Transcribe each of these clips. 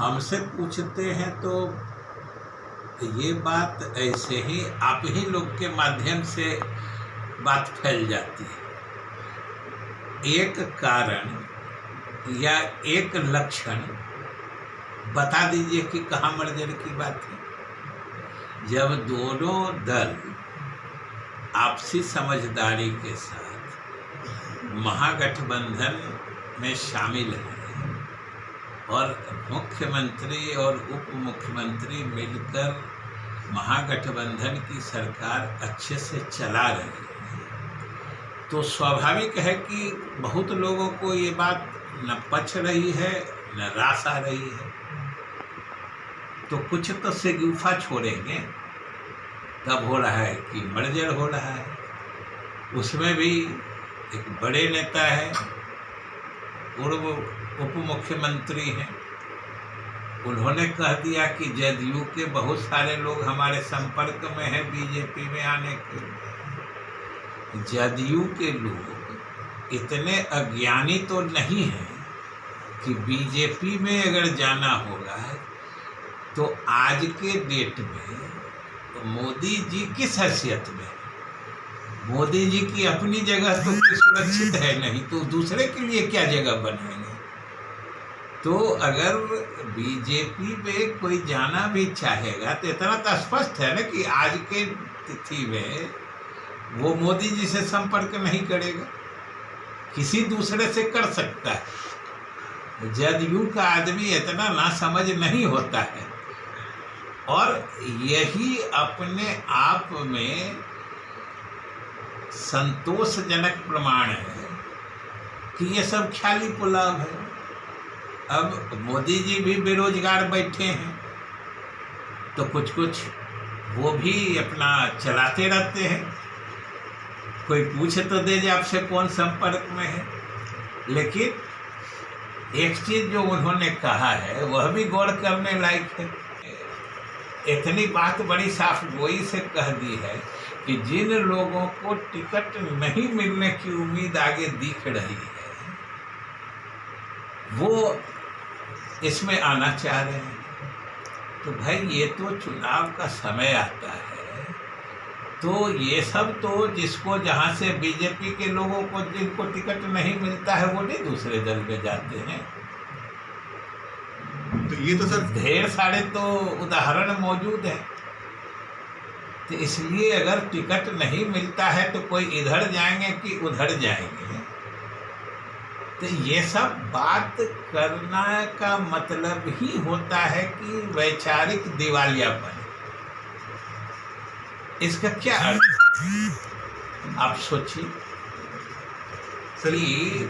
हमसे पूछते हैं तो ये बात ऐसे ही आप ही लोग के माध्यम से बात फैल जाती है। एक कारण या एक लक्षण बता दीजिए कि कहाँ मर्जर की बात है। जब दोनों दल आपसी समझदारी के साथ महागठबंधन में शामिल हैं और मुख्यमंत्री और उप मुख्यमंत्री मिलकर महागठबंधन की सरकार अच्छे से चला रहे हैं, तो स्वाभाविक है कि बहुत लोगों को ये बात न पच रही है न रास आ रही है, तो कुछ तो शगुफा छोड़ेंगे। तब हो रहा है कि मर्जर हो रहा है। उसमें भी एक बड़े नेता है, पूर्व उप मुख्यमंत्री हैं, उन्होंने कह दिया कि जदयू के बहुत सारे लोग हमारे संपर्क में हैं बीजेपी में आने के लिए। जदयू के लोग इतने अज्ञानी तो नहीं हैं कि बीजेपी में अगर जाना होगा तो आज के डेट में तो मोदी जी किस हैसियत में, मोदी जी की अपनी जगह तो सुरक्षित है नहीं, तो दूसरे के लिए क्या जगह बनाएंगे। तो अगर बीजेपी में कोई जाना भी चाहेगा तो इतना तो स्पष्ट है ना कि आज के तिथि में वो मोदी जी से संपर्क नहीं करेगा, किसी दूसरे से कर सकता है। जदयू का आदमी इतना नासमझ नहीं होता है, और यही अपने आप में संतोषजनक प्रमाण है कि ये सब ख्याली पुलाव है। अब मोदी जी भी बेरोजगार बैठे हैं तो कुछ कुछ वो भी अपना चलाते रहते हैं। कोई पूछे तो दे आपसे कौन संपर्क में है। लेकिन एक चीज़ जो उन्होंने कहा है वह भी गौर करने लायक है। इतनी बात बड़ी साफ गोई से कह दी है कि जिन लोगों को टिकट नहीं मिलने की उम्मीद आगे दिख रही है वो इसमें आना चाह रहे हैं। तो भाई ये तो चुनाव का समय आता है, तो ये सब तो जिसको जहाँ से बीजेपी के लोगों को जिनको टिकट नहीं मिलता है वो नहीं दूसरे दल में जाते हैं। तो ये तो सर ढेर सारे तो उदाहरण मौजूद हैं। तो इसलिए अगर टिकट नहीं मिलता है तो कोई इधर जाएंगे कि उधर जाएंगे। तो ये सब बात करना का मतलब ही होता है कि वैचारिक दिवालियापन। इसका क्या अर्थ आप सोचिए कि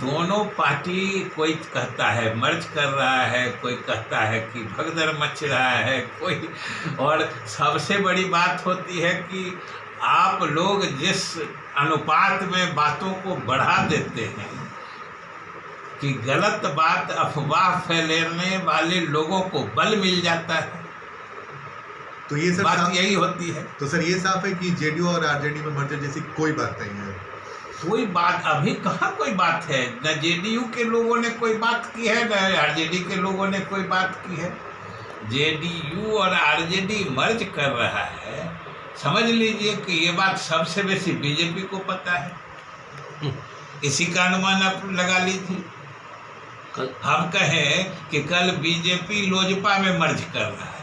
दोनों पार्टी, कोई कहता है मर्ज कर रहा है, कोई कहता है कि भगदड़ मच रहा है, कोई, और सबसे बड़ी बात होती है कि आप लोग जिस अनुपात में बातों को बढ़ा देते हैं कि गलत बात अफवाह फैलाने वाले लोगों को बल मिल जाता है। तो ये सर बात यही होती है। तो सर ये साफ है कि जेडीयू और आरजेडी में मर्जर जैसी कोई बात नहीं है। कोई बात अभी कहाँ कोई बात है। न जेडीयू के लोगों ने कोई बात की है, न आरजेडी के लोगों ने कोई बात की है। जेडीयू और आरजेडी मर्ज कर रहा है। समझ लीजिए कि ये बात सबसे बेसी बीजेपी को पता है। इसी का अनुमान आप लगा लीजिए। हम कहें कि कल बीजेपी लोजपा में मर्ज कर रहा है,